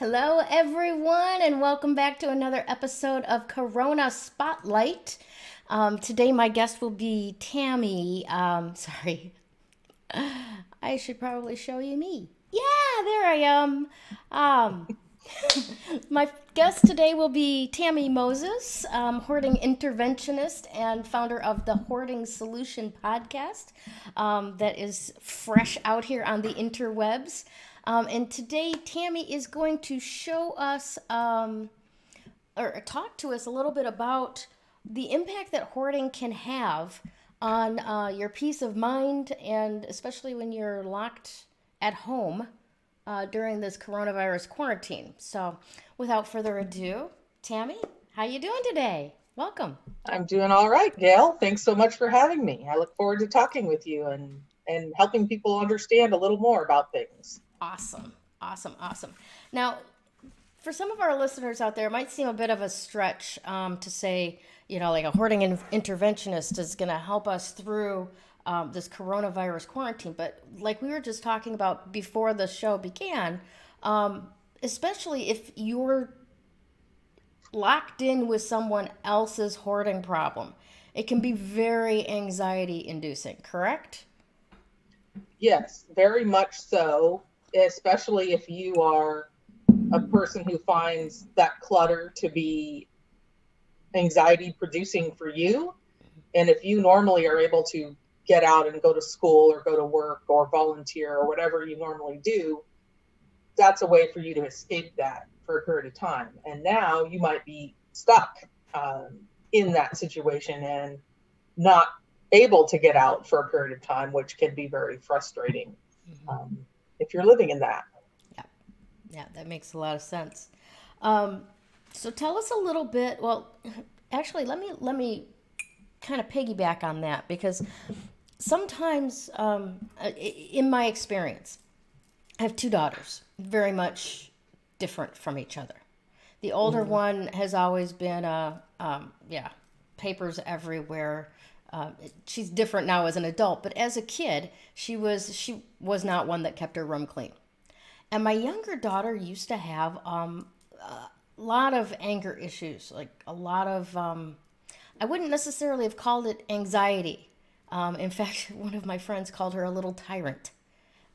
Hello, everyone, and welcome back to another episode of Corona Spotlight. Today, my guest will be Tammi. Sorry, I should probably show you me. Yeah, there I am. Um, my guest today will be Tammi Moses, Hoarding Interventionist and founder of the Hoarding Solution podcast, that is fresh out here on the interwebs. And today, Tammi is going to show us or talk to us a little bit about the impact that hoarding can have on your peace of mind, and especially when you're locked at home during this coronavirus quarantine. So, without further ado, Tammi, how you doing today? Welcome. I'm doing all right, Gail. Thanks so much for having me. I look forward to talking with you and helping people understand a little more about things. Awesome, awesome, awesome. Now, for some of our listeners out there, it might seem a bit of a stretch to say, like a hoarding interventionist is going to help us through this coronavirus quarantine. But like we were just talking about before the show began, especially if you're locked in with someone else's hoarding problem, it can be very anxiety inducing, correct? Yes, very much so, especially if you are a person who finds that clutter to be anxiety producing for you. And if you normally are able to get out and go to school or go to work or volunteer or whatever you normally do, that's a way for you to escape that for a period of time. And now you might be stuck in that situation and not able to get out for a period of time, which can be very frustrating um, if you're living in that. Yeah, yeah, that makes a lot of sense. Um, so tell us a little bit. Well, actually, let me kind of piggyback on that because sometimes, in my experience, I have two daughters, very much different from each other. The older Mm-hmm. one has always been yeah, papers everywhere. She's different now as an adult, but as a kid, she was not one that kept her room clean. And my younger daughter used to have a lot of anger issues, like a lot of I wouldn't necessarily have called it anxiety. In fact, one of my friends called her a little tyrant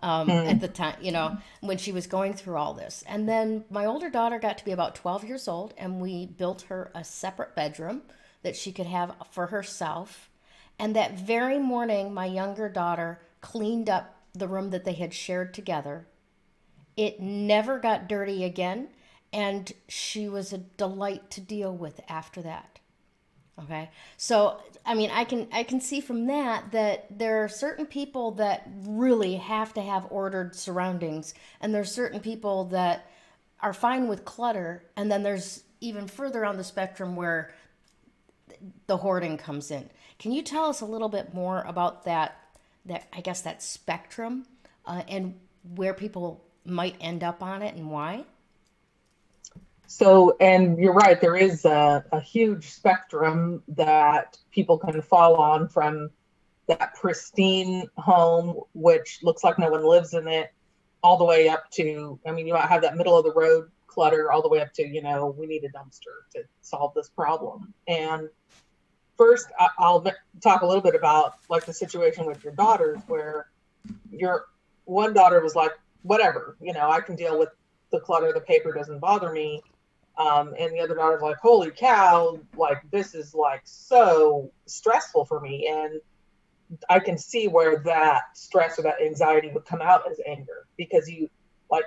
at the time, when she was going through all this. And then my older daughter got to be about 12 years old, and we built her a separate bedroom that she could have for herself. And that very morning, my younger daughter cleaned up the room that they had shared together. It never got dirty again, and she was a delight to deal with after that. Okay. So, I mean, I can see from that there are certain people that really have to have ordered surroundings, and there's certain people that are fine with clutter, and then there's even further on the spectrum where the hoarding comes in. Can you tell us a little bit more about that I guess that spectrum, and where people might end up on it and why? So, and you're right, there is a huge spectrum that people can fall on from that pristine home, which looks like no one lives in it, all the way up to, I mean, you might have that middle of the road clutter all the way up to, we need a dumpster to solve this problem. And first, I'll talk a little bit about like the situation with your daughters, where your one daughter was like, whatever, I can deal with the clutter, the paper doesn't bother me. And the other daughter's like, holy cow, like this is like so stressful for me. And I can see where that stress or that anxiety would come out as anger, because you like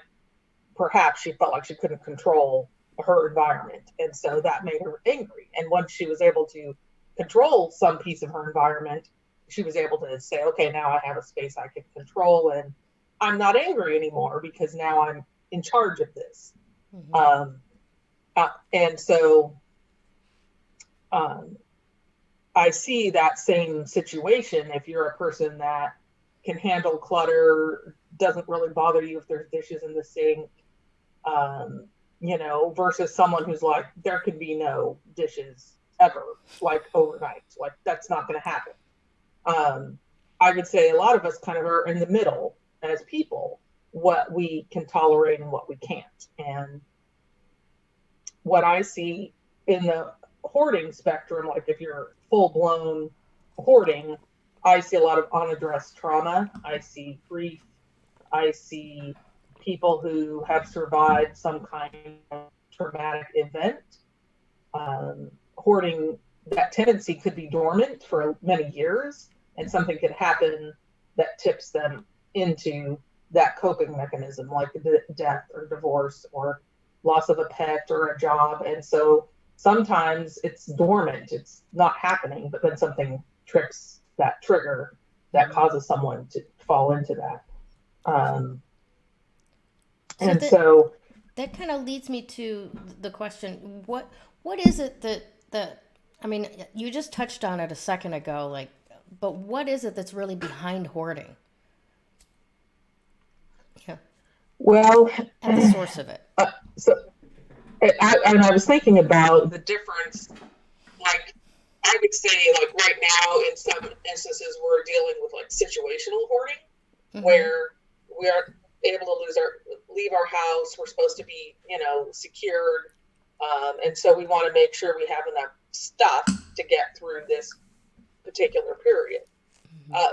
perhaps she felt like she couldn't control her environment. And so that made her angry. And once she was able to control some piece of her environment, she was able to say, okay, now I have a space I can control, and I'm not angry anymore because now I'm in charge of this. Mm-hmm. Um, and so um, I see that same situation if you're a person that can handle clutter, doesn't really bother you if there's dishes in the sink, um, versus someone who's like, there could be no dishes ever, like overnight. Like, that's not going to happen. Um, I would say a lot of us kind of are in the middle as people, what we can tolerate and what we can't. And what I see in the hoarding spectrum, like if you're full blown hoarding, I see a lot of unaddressed trauma. I see grief. I see people who have survived some kind of traumatic event. Hoarding, that tendency could be dormant for many years, and something could happen that tips them into that coping mechanism, like death or divorce or loss of a pet or a job. And so sometimes it's dormant, it's not happening, but then something trips that trigger that causes someone to fall into that. Um, So and so, that kind of leads me to the question: what is it that I mean, you just touched on it a second ago, like, but what is it that's really behind hoarding? Yeah, well, at the source of it. so I was thinking about the difference. Like, I would say, like, right now, in some instances, we're dealing with like situational hoarding, Mm-hmm. where we are able to leave our house. We're supposed to be, secured, and so we want to make sure we have enough stuff to get through this particular period.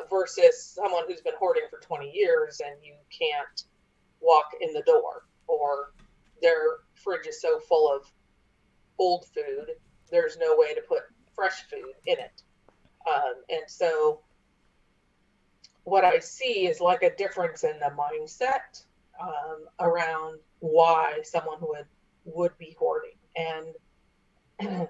Versus someone who's been hoarding for 20 years and you can't walk in the door, or their fridge is so full of old food, there's no way to put fresh food in it. And so what I see is like a difference in the mindset around why someone would be hoarding. And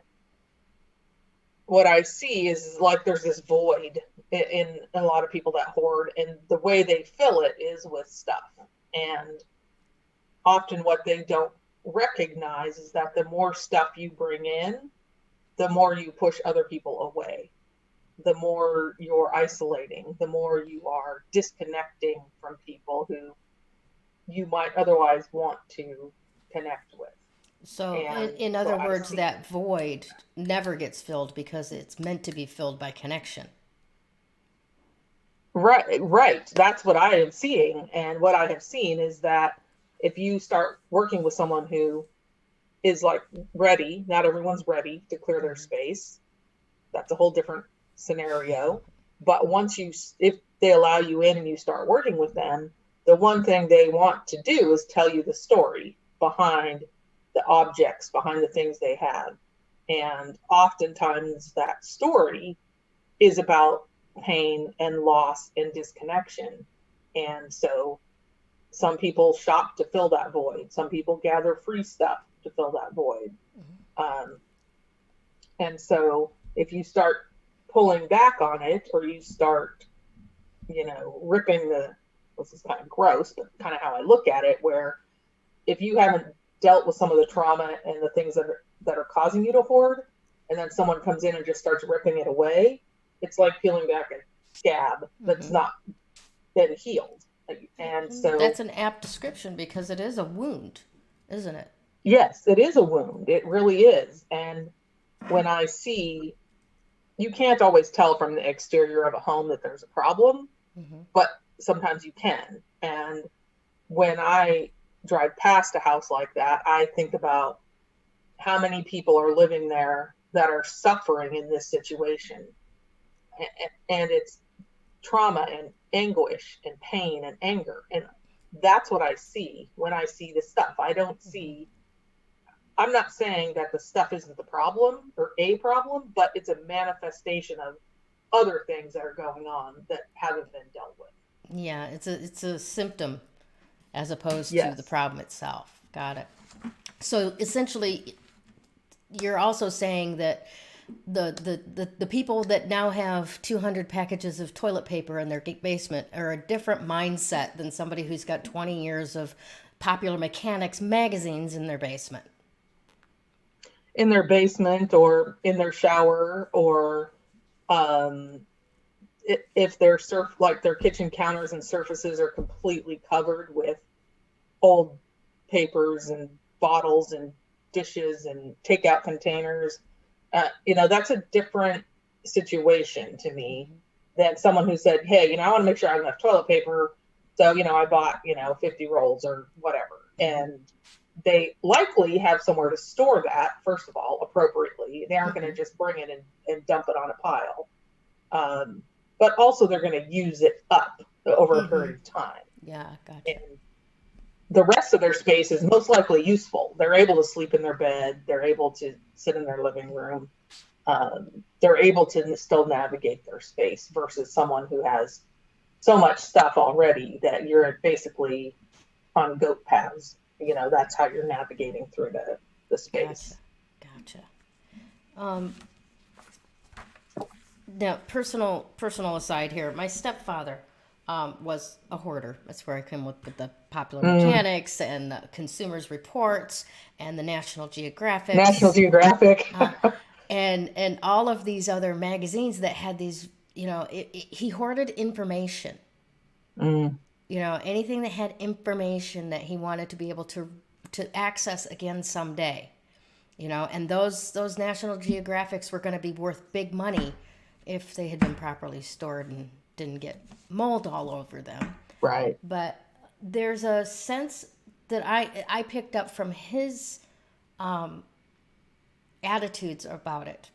what I see is like there's this void in a lot of people that hoard, and the way they fill it is with stuff. And often what they don't recognize is that the more stuff you bring in, the more you push other people away, the more you're isolating, the more you are disconnecting from people who you might otherwise want to connect with. So, And in so other I words, see, that void never gets filled because it's meant to be filled by connection. right, right. That's what I am seeing. And what I have seen is that if you start working with someone who is like ready, not everyone's ready to clear their space. That's a whole different scenario. But if they allow you in and you start working with them, the one thing they want to do is tell you the story behind the objects, behind the things they have. And oftentimes that story is about pain and loss and disconnection. And so some people shop to fill that void. Some people gather free stuff to fill that void. Um, and so if you start pulling back on it, or you start, ripping this is kind of gross, but kind of how I look at it, where if you haven't dealt with some of the trauma and the things that are causing you to hoard, and then someone comes in and just starts ripping it away, it's like peeling back a scab that's Mm-hmm. not been healed. And That's so, an apt description because it is a wound, isn't it? yes, it is a wound. It really is. And when I see, you can't always tell from the exterior of a home that there's a problem, Mm-hmm. but sometimes you can. And when I drive past a house like that, I think about how many people are living there that are suffering in this situation. And it's trauma and anguish and pain and anger. And that's what I see when I see this stuff. I don't see, I'm not saying that the stuff isn't the problem or a problem, but it's a manifestation of other things that are going on that haven't been dealt with. Yeah, it's a symptom as opposed to the Yes. problem itself. Got it. So essentially, you're also saying that the people that now have 200 packages of toilet paper in their basement are a different mindset than somebody who's got 20 years of Popular Mechanics magazines in their basement. In their basement or in their shower, or um, if their kitchen counters and surfaces are completely covered with old papers and bottles and dishes and takeout containers, that's a different situation to me than someone who said, hey, I want to make sure I have enough toilet paper. So, I bought, 50 rolls or whatever. And they likely have somewhere to store that, first of all, appropriately. They aren't going to just bring it and dump it on a pile. But also they're going to use it up over a period of time. Yeah, gotcha. And the rest of their space is most likely useful. They're able to sleep in their bed. They're able to sit in their living room. They're able to still navigate their space versus someone who has so much stuff already that you're basically on goat paths. That's how you're navigating through the space. Gotcha. Now, personal aside here. My stepfather was a hoarder. That's where I came with the Popular Mechanics and the Consumers Reports and the National Geographic. National Geographic. And all of these other magazines that had these, he hoarded information. Anything that had information that he wanted to be able to access again someday. And those National Geographics were going to be worth big money if they had been properly stored and didn't get mold all over them. Right. But there's a sense that I picked up from his attitudes about it,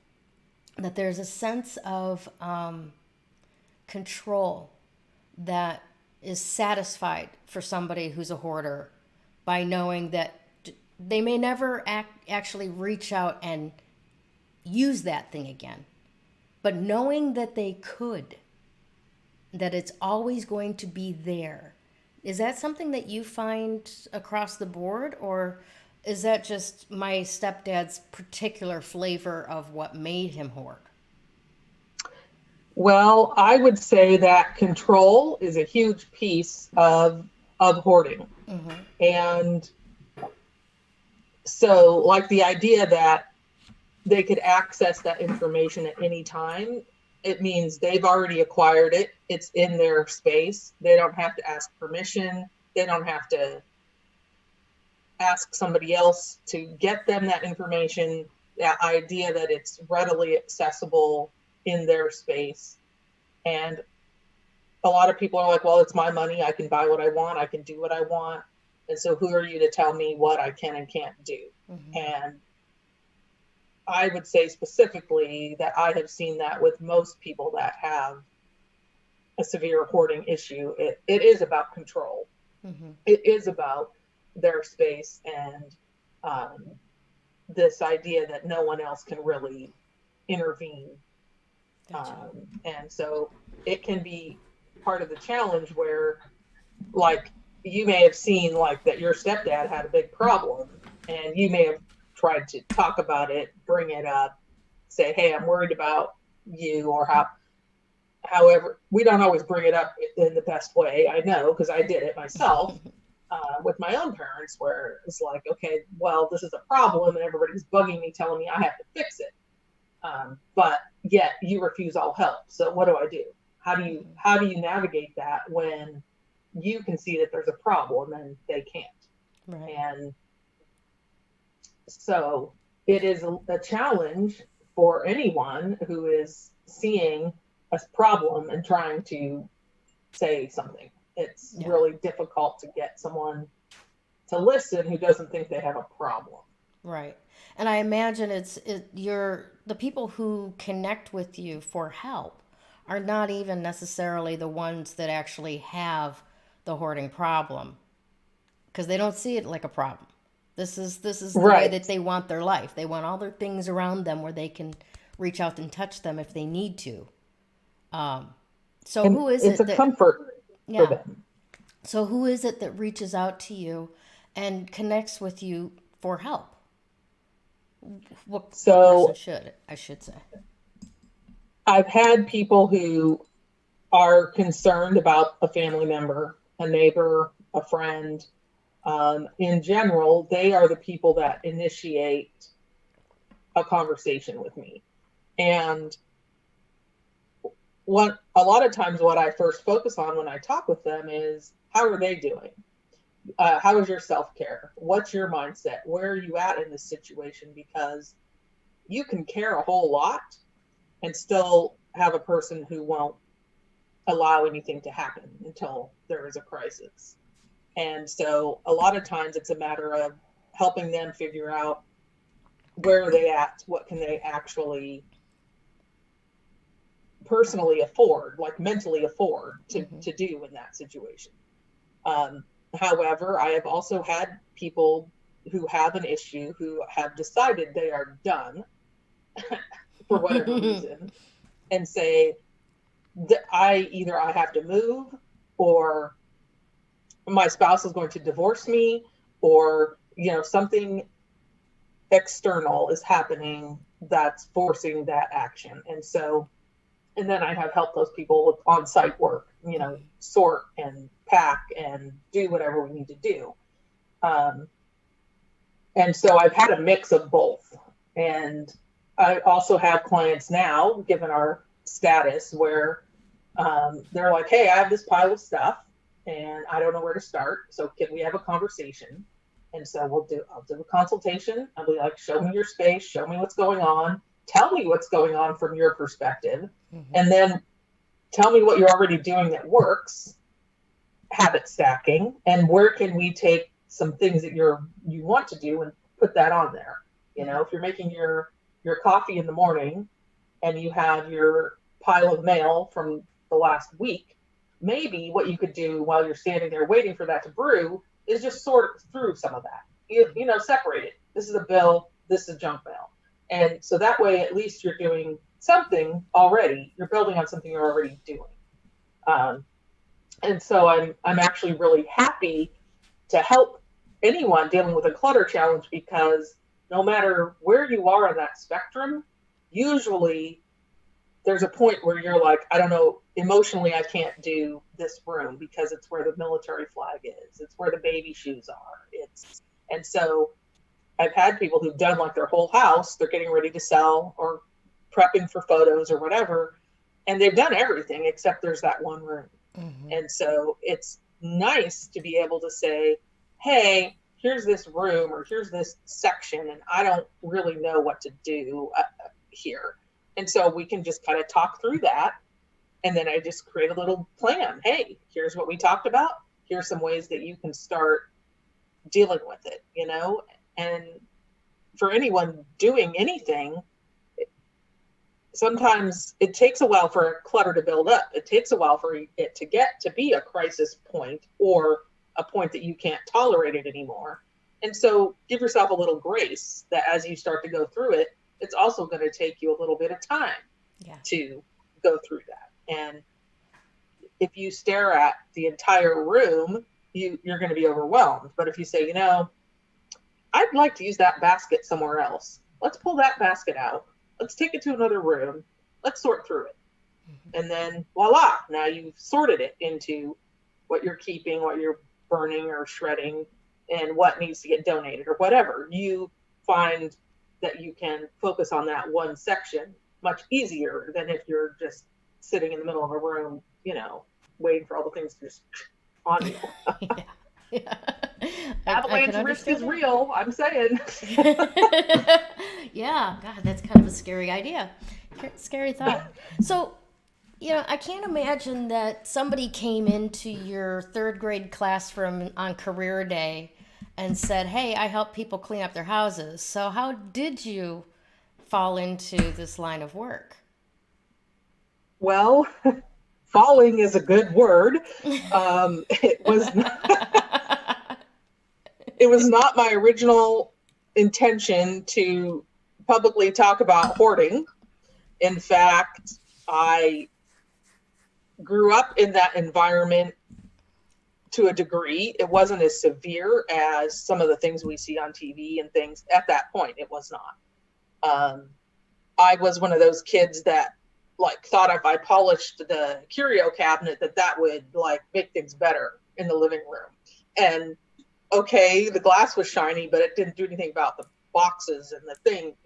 that there's a sense of control that is satisfied for somebody who's a hoarder by knowing that they may never actually reach out and use that thing again. But knowing that they could, that it's always going to be there. Is that something that you find across the board, or is that just my stepdad's particular flavor of what made him hoard? Well, I would say that control is a huge piece of hoarding. And so, like, the idea that they could access that information at any time, it means they've already acquired it. It's in their space. They don't have to ask permission. They don't have to ask somebody else to get them that information. That idea that it's readily accessible in their space. And a lot of people are like, well, it's my money. I can buy what I want. I can do what I want. And so who are you to tell me what I can and can't do? And I would say specifically that I have seen that with most people that have a severe hoarding issue. It is about control. It is about their space and this idea that no one else can really intervene. And so it can be part of the challenge where, like, you may have seen like that your stepdad had a big problem and you may have tried to talk about it, bring it up, say, hey, I'm worried about you, or however, we don't always bring it up in the best way. I know, because I did it myself with my own parents, where it's like, okay, well, this is a problem and everybody's bugging me, telling me I have to fix it. But yet you refuse all help. So what do I do? How do you navigate that when you can see that there's a problem and they can't? Right. And so it is a challenge for anyone who is seeing a problem and trying to say something. It's really difficult to get someone to listen who doesn't think they have a problem. Right. And I imagine the people who connect with you for help are not even necessarily the ones that actually have the hoarding problem, because they don't see it like a problem. This is the way that they want their life. They want all their things around them where they can reach out and touch them if they need to. So and who is it's it? It's a comfort for them. So who is it that reaches out to you and connects with you for help? What person I should say? I've had people who are concerned about a family member, a neighbor, a friend. In general, they are the people that initiate a conversation with me. And a lot of times what I first focus on when I talk with them is, how are they doing? How is your self-care? What's your mindset? Where are you at in this situation? Because you can care a whole lot and still have a person who won't allow anything to happen until there is a crisis. And so a lot of times it's a matter of helping them figure out where are they at, what can they actually personally afford, like mentally afford to do in that situation. However, I have also had people who have an issue who have decided they are done for whatever reason and say that I have to move, or my spouse is going to divorce me, or something external is happening that's forcing that action. And then I have helped those people with on-site work, sort and pack and do whatever we need to do. And so I've had a mix of both. And I also have clients now, given our status, where they're like, hey, I have this pile of stuff and I don't know where to start. So can we have a conversation? And so I'll do a consultation. I'll be like, show me your space, show me what's going on, tell me what's going on from your perspective, and then tell me what you're already doing that works, habit stacking, and where can we take some things that you want to do and put that on there. If you're making your coffee in the morning and you have your pile of mail from the last week, maybe what you could do while you're standing there waiting for that to brew is just sort through some of that. Separate it. This is a bill, this is junk mail. And so that way, at least you're doing something already. You're building on something you're already doing. And so I'm actually really happy to help anyone dealing with a clutter challenge, because no matter where you are on that spectrum, usually there's a point where you're like, I don't know, emotionally, I can't do this room because it's where the military flag is. It's where the baby shoes are. And so I've had people who've done like their whole house, they're getting ready to sell or prepping for photos or whatever, and they've done everything except there's that one room. And so it's nice to be able to say, hey, here's this room or here's this section, and I don't really know what to do here. And so we can just kind of talk through that. And then I just create a little plan. Hey, here's what we talked about. Here's some ways that you can start dealing with it, And for anyone doing anything, sometimes it takes a while for clutter to build up. It takes a while for it to get to be a crisis point or a point that you can't tolerate it anymore. And so give yourself a little grace that as you start to go through it, it's also going to take you a little bit of time to go through that. And if you stare at the entire room, you're going to be overwhelmed. But if you say, I'd like to use that basket somewhere else. Let's pull that basket out. Let's take it to another room. Let's sort through it. And then voila, now you've sorted it into what you're keeping, what you're burning or shredding, and what needs to get donated or whatever. You find that you can focus on that one section much easier than if you're just sitting in the middle of a room, waiting for all the things to just on you. Yeah. Avalanche risk is real, I'm saying. Yeah, God, that's kind of a scary idea. Scary thought. So, I can't imagine that somebody came into your third grade classroom on career day and said, hey, I help people clean up their houses. So how did you fall into this line of work? Well, falling is a good word. It was not my original intention to publicly talk about hoarding. In fact, I grew up in that environment to a degree. It wasn't as severe as some of the things we see on TV and things. At that point, it was not. I was one of those kids that thought if I polished the curio cabinet that would make things better in the living room. And okay, the glass was shiny, but it didn't do anything about the boxes and the thing,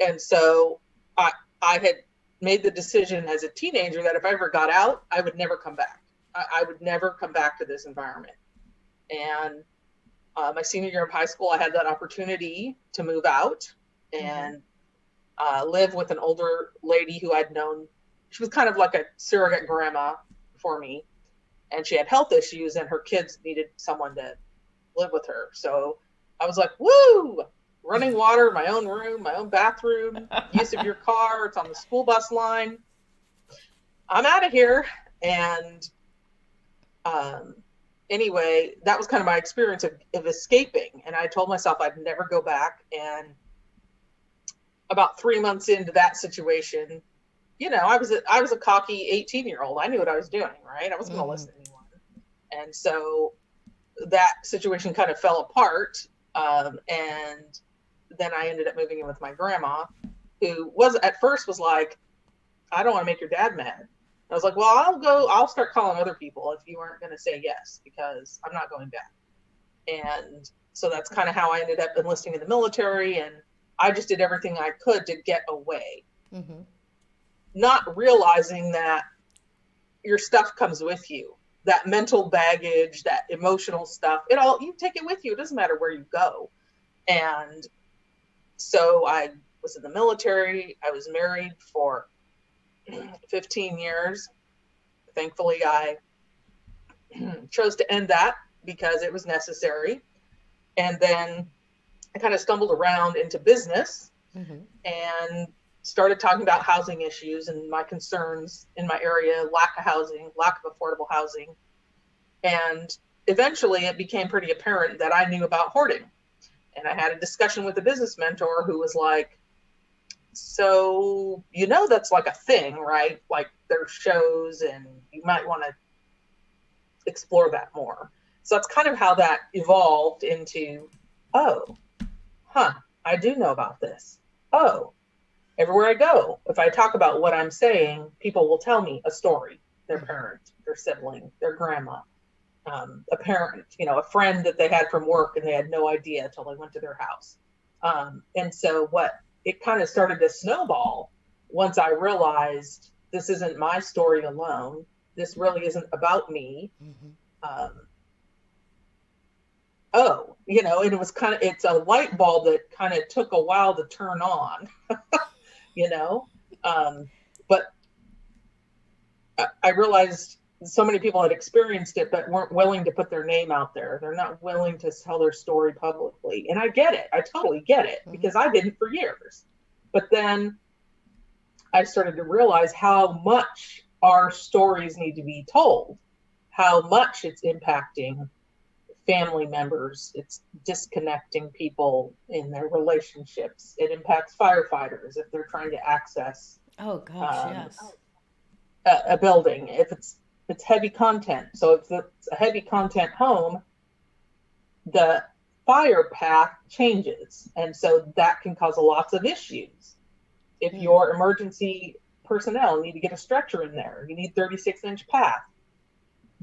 and so I had made the decision as a teenager that if I ever got out, I would never come back. I would never come back to this environment. And my senior year of high school, I had that opportunity to move out and live with an older lady who I'd known. She was kind of like a surrogate grandma for me. And she had health issues, and her kids needed someone to live with her. So I was like, woo, running water, my own room, my own bathroom, use of your car. It's on the school bus line. I'm out of here. And um, anyway, that was kind of my experience of escaping. And I told myself I'd never go back. And about 3 months into that situation, I was a cocky 18-year-old. I knew what I was doing, right? I wasn't going to listen to anyone. And so that situation kind of fell apart. And then I ended up moving in with my grandma, who was at first was like, I don't want to make your dad mad. I was like, well, I'll start calling other people if you aren't going to say yes, because I'm not going back. And so that's kind of how I ended up enlisting in the military. And I just did everything I could to get away, not realizing that your stuff comes with you, that mental baggage, that emotional stuff, you take it with you. It doesn't matter where you go. And so I was in the military. I was married for 15 years. Thankfully, I chose to end that because it was necessary. And then I kind of stumbled around into business and started talking about housing issues and my concerns in my area, lack of housing, lack of affordable housing. And eventually it became pretty apparent that I knew about hoarding. And I had a discussion with a business mentor who was like, so, that's like a thing, right? Like there's shows and you might want to explore that more. So that's kind of how that evolved into, I do know about this. Everywhere I go, if I talk about what I'm saying, people will tell me a story, their parent, their sibling, their grandma, a parent, a friend that they had from work and they had no idea until they went to their house. And so it kind of started to snowball once I realized this isn't my story alone. This really isn't about me. And it was it's a light bulb that kind of took a while to turn on, but I realized so many people had experienced it, but weren't willing to put their name out there. They're not willing to tell their story publicly. And I get it. I totally get it because I didn't for years. But then I started to realize how much our stories need to be told, how much it's impacting family members. It's disconnecting people in their relationships. It impacts firefighters if they're trying to access yes. a building. If it's heavy content. So if it's a heavy content home, the fire path changes. And so that can cause lots of issues. If your emergency personnel need to get a stretcher in there, you need 36-inch path.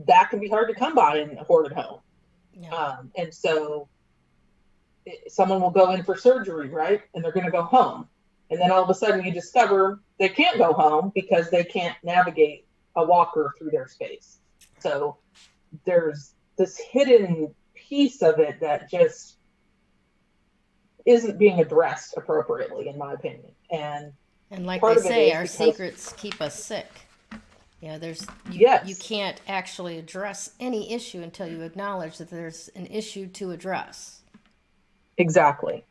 That can be hard to come by in a hoarded home. Yeah. And so someone will go in for surgery, right? And they're going to go home. And then all of a sudden you discover they can't go home because they can't navigate a walker through their space. So there's this hidden piece of it that just isn't being addressed appropriately, in my opinion. And like they say, our secrets keep us sick. You can't actually address any issue until you acknowledge that there's an issue to address. Exactly.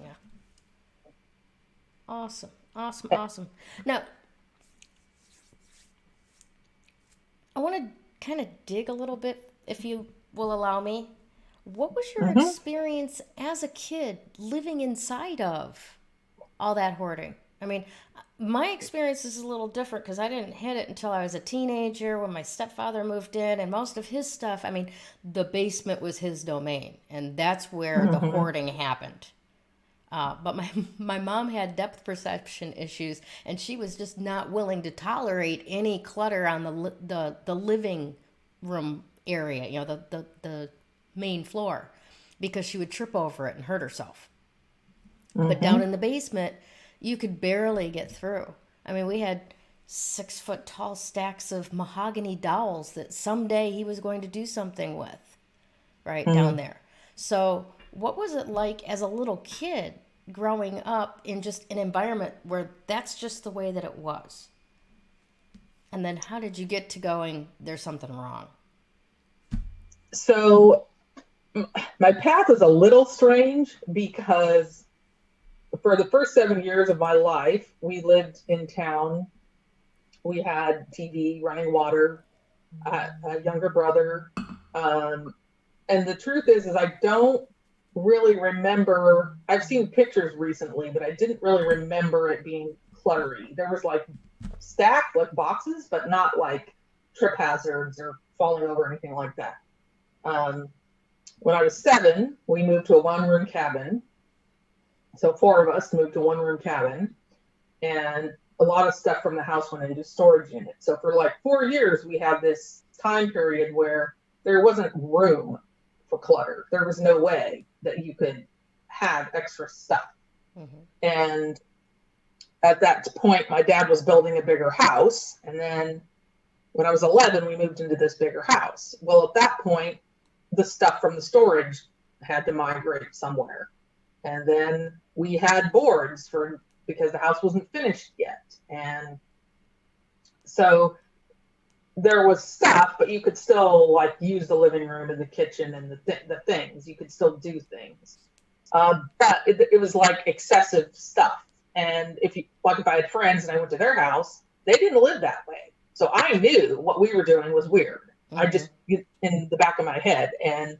Yeah. Awesome. Now, I want to kind of dig a little bit, if you will allow me. What was your experience as a kid living inside of all that hoarding? I mean, my experience is a little different because I didn't hit it until I was a teenager when my stepfather moved in, and most of his stuff, the basement was his domain, and that's where the hoarding happened. But my mom had depth perception issues, and she was just not willing to tolerate any clutter on the living room area, the main floor, because she would trip over it and hurt herself. But down in the basement, you could barely get through. We had 6-foot tall stacks of mahogany dowels that someday he was going to do something with, right down there. So what was it like as a little kid growing up in just an environment where that's just the way that it was? And then how did you get to going, there's something wrong? So my path is a little strange because for the first 7 years of my life, we lived in town. We had TV, running water, a younger brother. Um, and the truth is I don't really remember. I've seen pictures recently, but I didn't really remember it being cluttery. There was like stacked like boxes, but not like trip hazards or falling over or anything like that. Um, when I was 7, we moved to a one-room cabin. So 4 of us moved to one-room cabin, and a lot of stuff from the house went into storage units. So for like 4 years, we had this time period where there wasn't room for clutter. There was no way that you could have extra stuff. Mm-hmm. And at that point, my dad was building a bigger house. And then when I was 11, we moved into this bigger house. Well, at that point, the stuff from the storage had to migrate somewhere. And then we had boards for because the house wasn't finished yet. And so there was stuff, but you could still like use the living room and the kitchen and the things. You could still do things. But it was like excessive stuff. And if I had friends and I went to their house, they didn't live that way. So I knew what we were doing was weird. Mm-hmm. I just, in the back of my head. And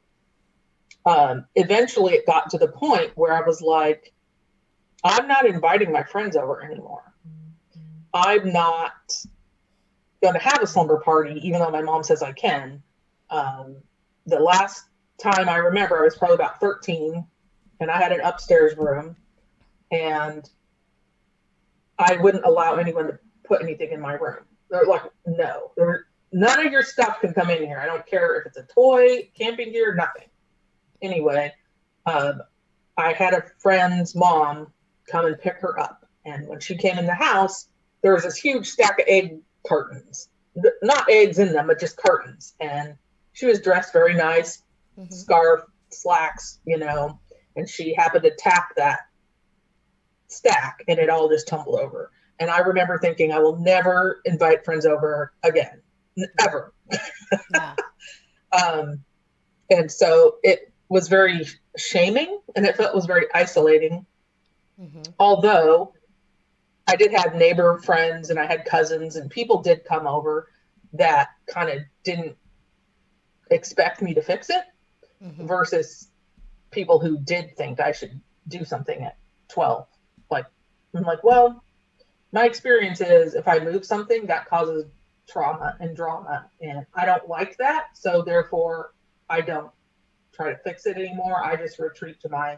eventually it got to the point where I was like, I'm not inviting my friends over anymore. I'm not going to have a slumber party, even though my mom says I can. The last time I remember, I was probably about 13, and I had an upstairs room, and I wouldn't allow anyone to put anything in my room. They're like, no, none of your stuff can come in here. I don't care if it's a toy, camping gear, nothing. Anyway, I had a friend's mom come and pick her up. And when she came in the house, there was this huge stack of egg cartons. Not eggs in them, but just cartons. And she was dressed very nice, mm-hmm. Scarf, slacks, and she happened to tap that stack and it all just tumbled over. And I remember thinking, I will never invite friends over again, ever. Yeah. And so it was very shaming and it was very isolating. Mm-hmm. Although I did have neighbor friends and I had cousins and people did come over that kind of didn't expect me to fix it, mm-hmm. versus people who did think I should do something at 12. I'm like, well, my experience is if I move something that causes trauma and drama and I don't like that. So therefore I don't try to fix it anymore. I just retreat to my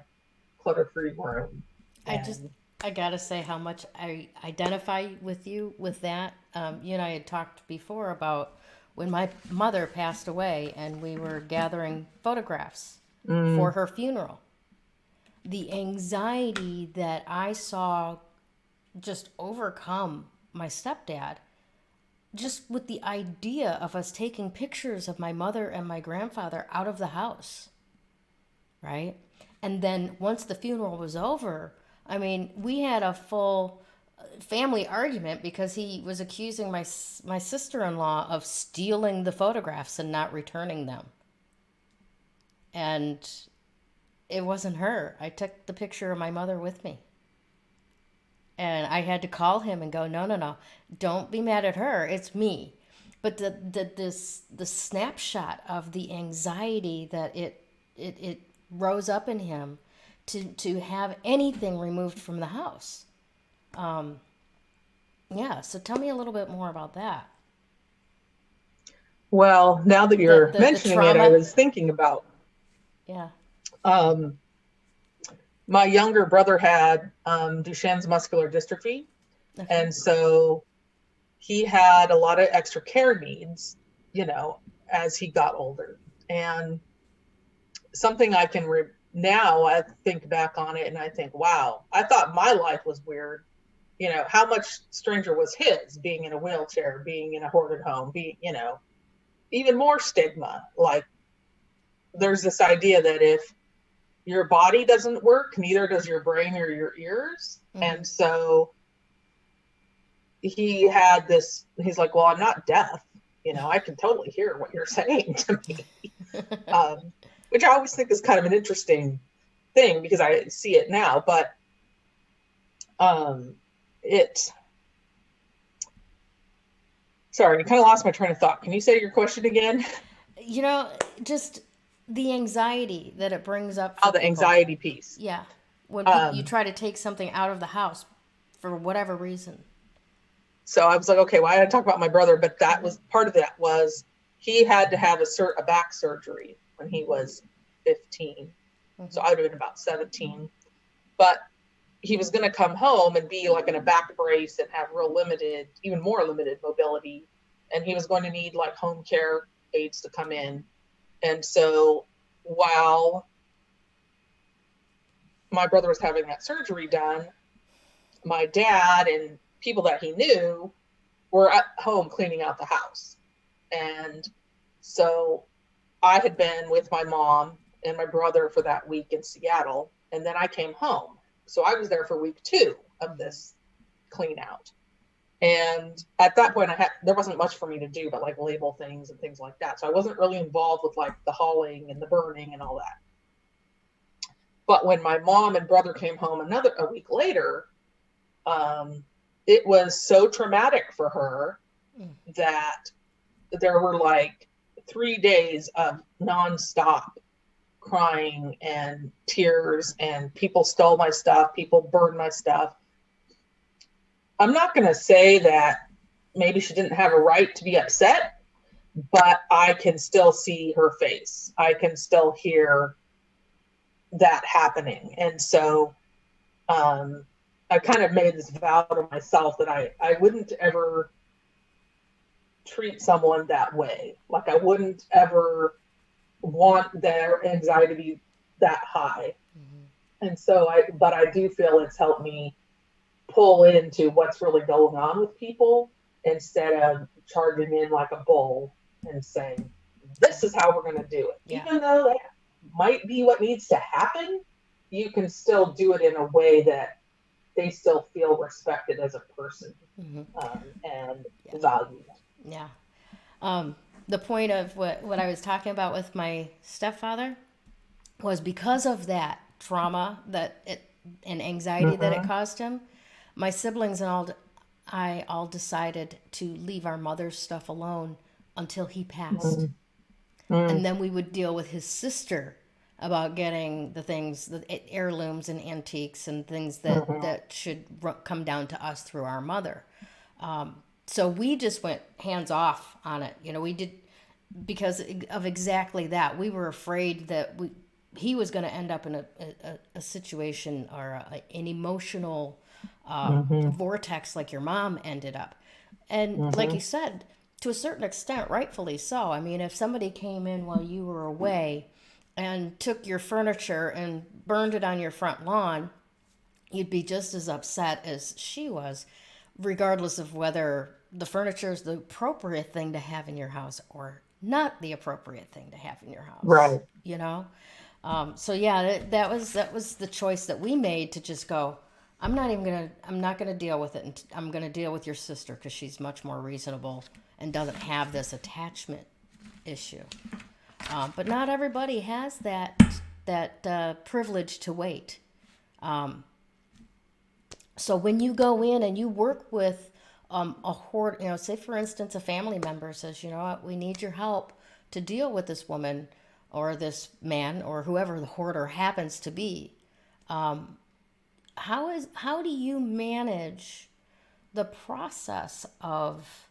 clutter-free room. I gotta say how much I identify with you with that. You and I had talked before about when my mother passed away and we were gathering photographs for her funeral. The anxiety that I saw just overcome my stepdad, just with the idea of us taking pictures of my mother and my grandfather out of the house, right? And then once the funeral was over, I mean, we had a full family argument because he was accusing my sister-in-law of stealing the photographs and not returning them. And it wasn't her. I took the picture of my mother with me. And I had to call him and go, no, don't be mad at her. It's me. But the snapshot of the anxiety that it rose up in him to have anything removed from the house. Yeah, so tell me a little bit more about that. Well, now that you're mentioning it, I was thinking about. Yeah. My younger brother had Duchenne's muscular dystrophy. Okay. And so he had a lot of extra care needs, as he got older. And something I can now I think back on it and I think, wow, I thought my life was weird. How much stranger was his being in a wheelchair, being in a hoarded home, being, even more stigma. Like there's this idea that if your body doesn't work, neither does your brain or your ears. Mm-hmm. And so he had this, he's like, well, I'm not deaf. I can totally hear what you're saying to me. um, which I always think is kind of an interesting thing because I see it now. But um, it, sorry, I kind of lost my train of thought. Can you say your question again? You know, just the anxiety that it brings up Oh, for the people. anxiety piece. Yeah. When you Um, try to take something out of the house for whatever reason. so I was like, okay, why did I talk about my brother? But that Mm-hmm. was part of that was he had to have a back surgery when he was 15. So Mm-hmm. I would have been about 17. But he was going to come home and be like in a back brace and have real limited, even more limited mobility. And he was going to need like home care aides to come in. And so while my brother was having that surgery done, my dad and people that he knew were at home cleaning out the house. And so I had been with my mom and my brother for that week in Seattle. And then I came home. So I was there for week 2 of Mm-hmm. this clean out. And at that point, there wasn't much for me to do but like label things and things like that. So I wasn't really involved with like the hauling and the burning and all that. But when my mom and brother came home a week later, um, it was so traumatic for her that there were like 3 days of nonstop crying and tears, and people stole my stuff, people burned my stuff. I'm not going to say that maybe she didn't have a right to be upset, but I can still see her face. I can still hear that happening. And so I kind of made this vow to myself that I wouldn't ever treat someone that way. Like I wouldn't ever want their anxiety to be that high. Mm-hmm. And so but I do feel it's helped me pull into what's really going on with people instead of charging in like a bull and saying, this is how we're going to do it. Yeah. Even though that might be what needs to happen, you can still do it in a way that they still feel respected as a person, Mm-hmm. and Yeah. valued. Yeah. Um, the point of what I was talking about with my stepfather was because of that trauma and anxiety that it Mm-hmm. caused him. My siblings and I all decided to leave our mother's stuff alone until he passed, Mm-hmm. and then we would deal with his sister about getting the things, the heirlooms and antiques and things Mm-hmm. that should come down to us through our mother. So we just went hands off on it. You know, we did because of exactly that. We were afraid that he was going to end up in a situation or an emotional Mm-hmm. vortex like your mom ended up. And like Mm-hmm. you said, to a certain extent, rightfully so. I mean, if somebody came in while you were away and took your furniture and burned it on your front lawn, you'd be just as upset as she was, regardless of whether the furniture is the appropriate thing to have in your house or not the appropriate thing to have in your house. Right. You know, so yeah, that was the choice that we made to just go. I'm not gonna deal with it, and I'm gonna deal with your sister because she's much more reasonable and doesn't have this attachment issue. But not everybody has that privilege to wait. So when you go in and you work with a hoard, you know, say for instance, a family member says, you know what, we need your help to deal with this woman or this man or whoever the hoarder happens to be. How do you manage the process of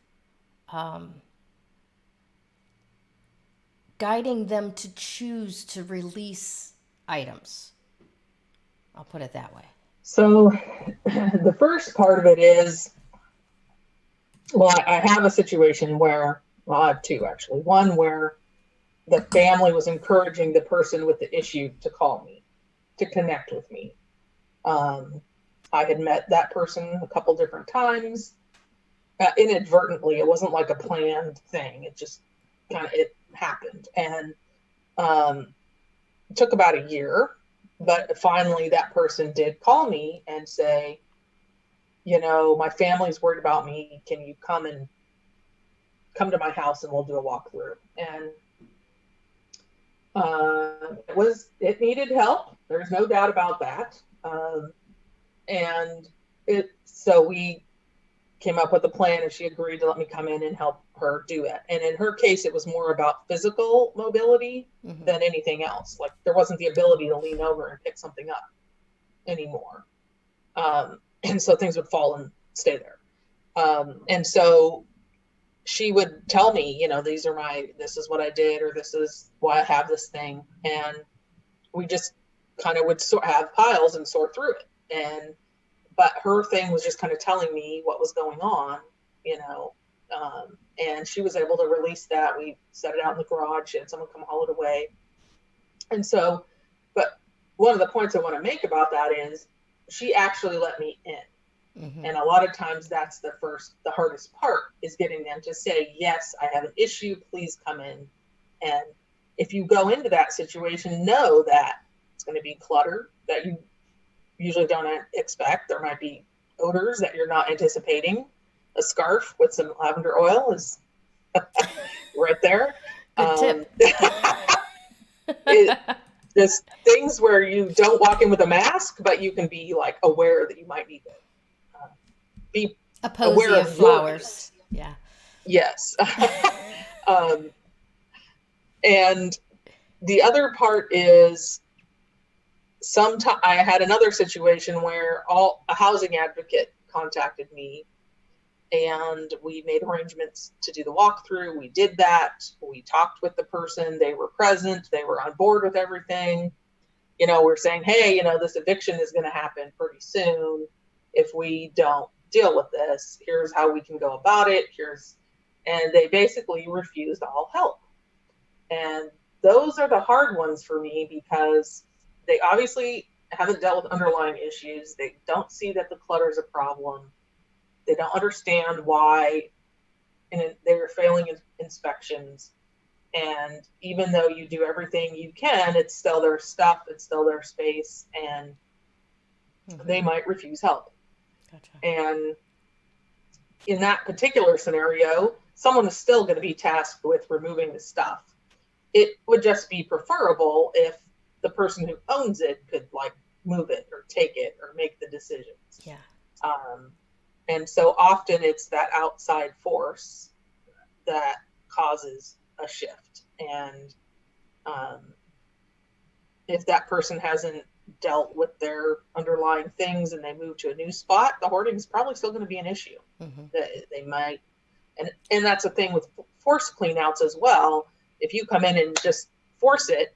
guiding them to choose to release items? I'll put it that way. So the first part of it is, well, I have a situation where, well, I have two actually. One where the family was encouraging the person with the issue to call me, to connect with me. Um, I had met that person a couple different times, inadvertently. It wasn't like a planned thing. It just it happened, and it took about a year, but finally that person did call me and say, you know, my family's worried about me. Can you come to my house and we'll do a walkthrough? And It needed help. There's no doubt about that. And so we came up with a plan, and she agreed to let me come in and help her do it. And in her case, it was more about physical mobility than anything else. Like, there wasn't the ability to lean over and pick something up anymore. And so things would fall and stay there. And so she would tell me, this is what I did, or this is why I have this thing. And we just kind of would have piles and sort through it. But her thing was just kind of telling me what was going on, and she was able to release that. We set it out in the garage. She had someone come haul it away. And so, but one of the points I want to make about that is she actually let me in. And a lot of times that's the hardest part, is getting them to say, yes, I have an issue, please come in. And if you go into that situation, know that it's going to be clutter that you usually don't expect. There might be odors that you're not anticipating. A scarf with some lavender oil is right there. Good tip. Just things where you don't walk in with a mask, but you can be like aware that you might need to be a posy of flowers. Yeah. Yes. And the other part is, sometimes I had another situation where a housing advocate contacted me, and we made arrangements to do the walkthrough. We did that. We talked with the person. They were present. They were on board with everything. We're saying, hey, this eviction is going to happen pretty soon. If we don't deal with this, here's how we can go about it. And they basically refused all help. And those are the hard ones for me, because they obviously haven't dealt with underlying issues. They don't see that the clutter is a problem. They don't understand why they're failing inspections. And even though you do everything you can, it's still their stuff, it's still their space, and they might refuse help. Gotcha. And in that particular scenario, someone is still going to be tasked with removing the stuff. It would just be preferable if the person who owns it could move it or take it or make the decisions. Yeah. And so often it's that outside force that causes a shift. And if that person hasn't dealt with their underlying things and they move to a new spot, the hoarding is probably still going to be an issue. They might, and that's the thing with force cleanouts as well. If you come in and just force it,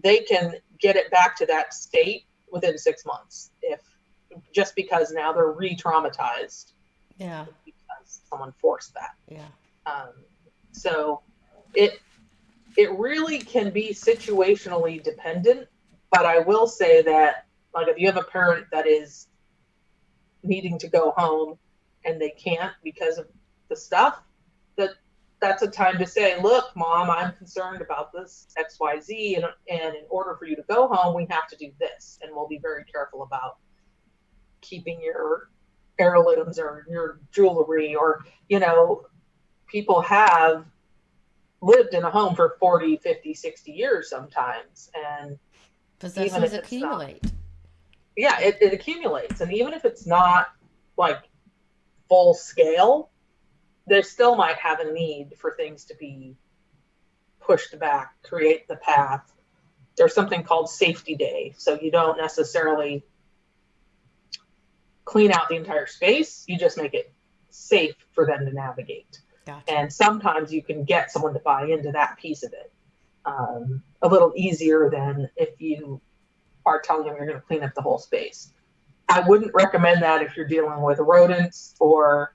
they can get it back to that state within 6 months, just because now they're re-traumatized. Yeah. Because someone forced that. Yeah. So it really can be situationally dependent, but I will say that, if you have a parent that is needing to go home and they can't because of the stuff, that's a time to say, look, Mom, I'm concerned about this XYZ, and in order for you to go home, we have to do this, and we'll be very careful about keeping your heirlooms or your jewelry, or people have lived in a home for 40, 50, 60 years sometimes, and possessions accumulate. It accumulates. And even if it's not full scale, they still might have a need for things to be pushed back, create the path. There's something called safety day. So you don't necessarily clean out the entire space. You just make it safe for them to navigate. Gotcha. And sometimes you can get someone to buy into that piece of it a little easier than if you are telling them you're going to clean up the whole space. I wouldn't recommend that if you're dealing with rodents or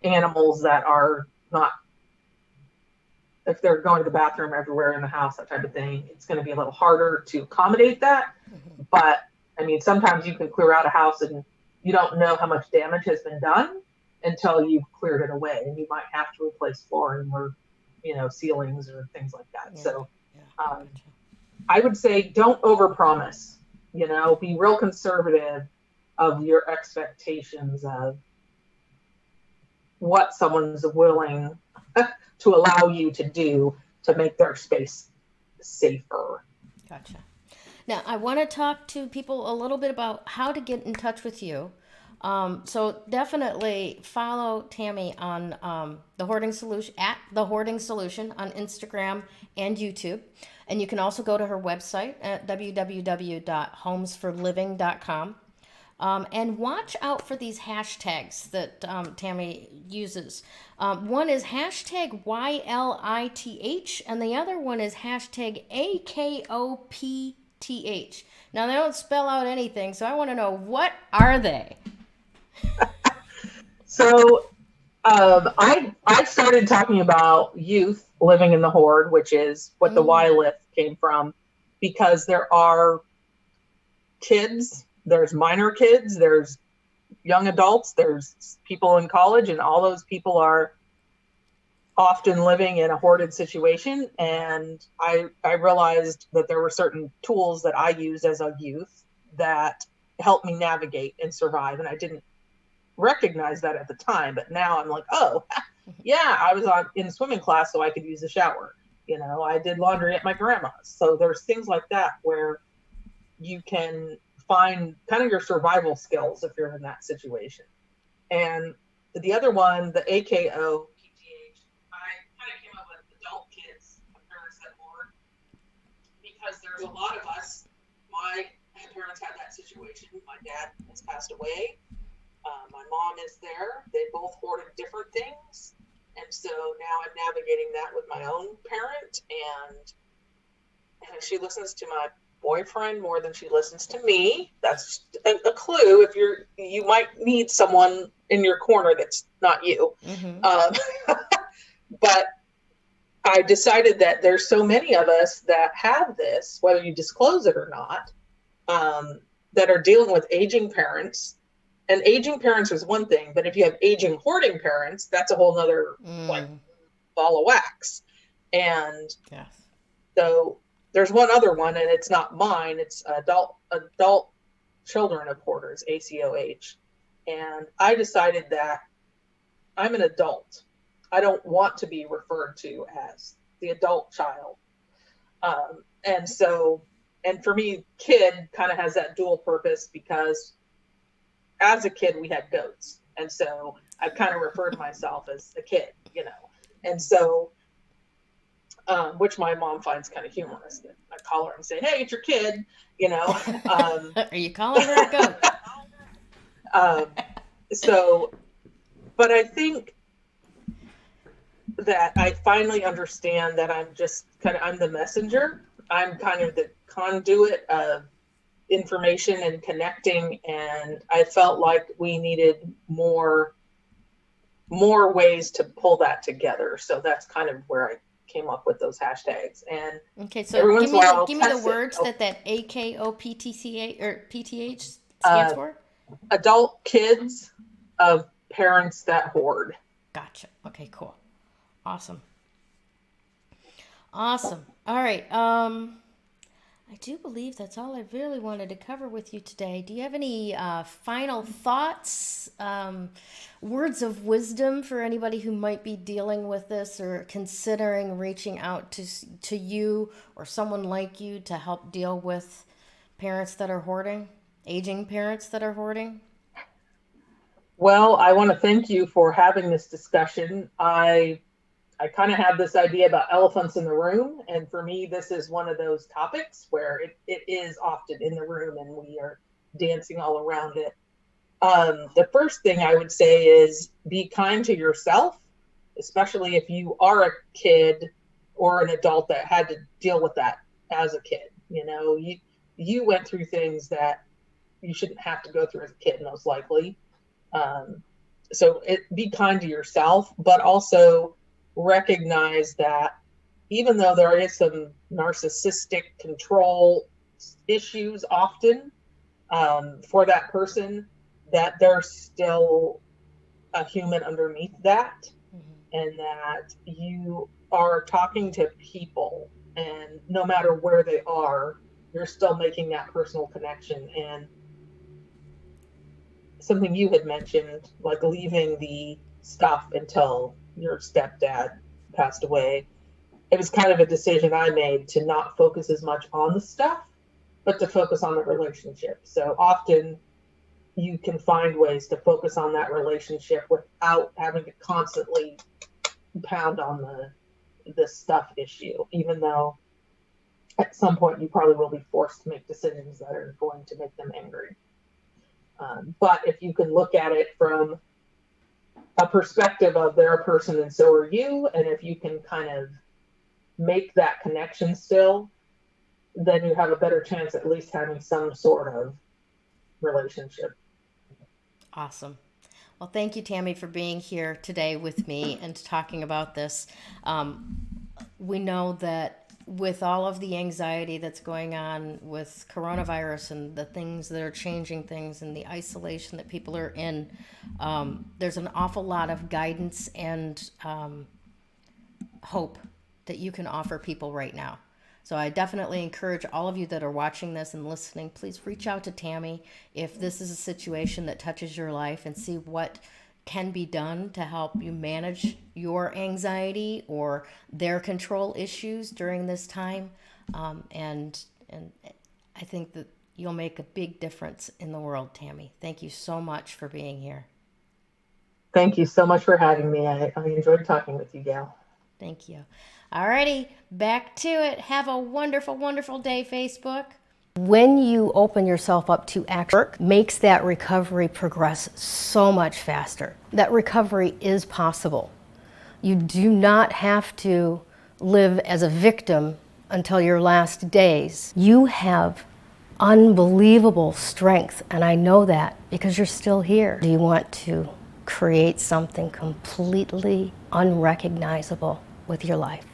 animals that are not, if they're going to the bathroom everywhere in the house, that type of thing. It's going to be a little harder to accommodate that. But sometimes you can clear out a house and you don't know how much damage has been done until you've cleared it away, and you might have to replace flooring or ceilings or things like that. Yeah. So Gotcha. I would say don't overpromise. Be real conservative of your expectations of what someone's willing to allow you to do to make their space safer. Gotcha. Now, I want to talk to people a little bit about how to get in touch with you. So definitely follow Tammi on the Hoarding Solution at the Hoarding Solution on Instagram and YouTube, and you can also go to her website at www.homesforliving.com. And watch out for these hashtags that Tammi uses. One is hashtag YLITH, and the other one is hashtag AKOPTH. Now, they don't spell out anything, so I want to know, what are they? So I started talking about youth living in the hoard, which is what the YLIF came from, because there are kids, there's minor kids, there's young adults, there's people in college, and all those people are often living in a hoarded situation. And I realized that there were certain tools that I used as a youth that helped me navigate and survive. And I didn't recognize that at the time, but now I'm like, oh, yeah, I was in swimming class so I could use the shower. I did laundry at my grandma's. So there's things like that where you can find kind of your survival skills if you're in that situation. And the other one, the AKO, I kind of came up with adult kids, parents that hoard, because there's a lot of us. My parents had that situation. My dad has passed away. My mom is there. They both hoarded different things. And so now I'm navigating that with my own parent. And she listens to my boyfriend more than she listens to me. That's a clue. If you might need someone in your corner that's not you. But I decided that there's so many of us that have this, whether you disclose it or not, that are dealing with aging parents. And aging parents is one thing, but if you have aging hoarding parents, that's a whole nother like ball of wax. And so there's one other one, and it's not mine. It's adult children of hoarders, ACOH. And I decided that I'm an adult. I don't want to be referred to as the adult child. And for me, kid kind of has that dual purpose, because as a kid, we had goats. And so I kind of referred to myself as a kid, And so, which my mom finds kind of humorous. That I call her and say, hey, it's your kid, Are you calling her a goat? But I think that I finally understand that I'm the messenger. I'm kind of the conduit of information and connecting, and I felt like we needed more ways to pull that together. So that's kind of where I came up with those hashtags. And okay, so give me the words that AKOPTCH or PTH stands for. Adult kids of parents that hoard. Gotcha. Okay, cool. Awesome. All right. I do believe that's all I really wanted to cover with you today. Do you have any final thoughts, words of wisdom for anybody who might be dealing with this or considering reaching out to you or someone like you to help deal with parents that are hoarding, aging parents that are hoarding? Well, I want to thank you for having this discussion. I kind of have this idea about elephants in the room. And for me, this is one of those topics where it is often in the room and we are dancing all around it. The first thing I would say is be kind to yourself, especially if you are a kid or an adult that had to deal with that as a kid. You went through things that you shouldn't have to go through as a kid, most likely. So be kind to yourself, but also recognize that even though there is some narcissistic control issues often for that person, that there's still a human underneath that, and that you are talking to people, and no matter where they are, you're still making that personal connection. And something you had mentioned, like leaving the stuff until your stepdad passed away. it was kind of a decision I made to not focus as much on the stuff, but to focus on the relationship. So often you can find ways to focus on that relationship without having to constantly pound on the stuff issue, even though at some point you probably will be forced to make decisions that are going to make them angry. But if you can look at it from a perspective of they're a person and so are you, and if you can kind of make that connection still, then you have a better chance at least having some sort of relationship. Awesome. Well, thank you, Tammi, for being here today with me and talking about this. We know that with all of the anxiety that's going on with coronavirus and the things that are changing things and the isolation that people are in, there's an awful lot of guidance and hope that you can offer people right now. So I definitely encourage all of you that are watching this and listening, please reach out to Tammi if this is a situation that touches your life, and see what can be done to help you manage your anxiety or their control issues during this time. And I think that you'll make a big difference in the world, Tammi. Thank you so much for being here. Thank you so much for having me. I enjoyed talking with you, Gail. Thank you. Alrighty, back to it. Have a wonderful, wonderful day, Facebook. When you open yourself up to action, work makes that recovery progress so much faster. That recovery is possible. You do not have to live as a victim until your last days. You have unbelievable strength, and I know that because you're still here. Do you want to create something completely unrecognizable with your life?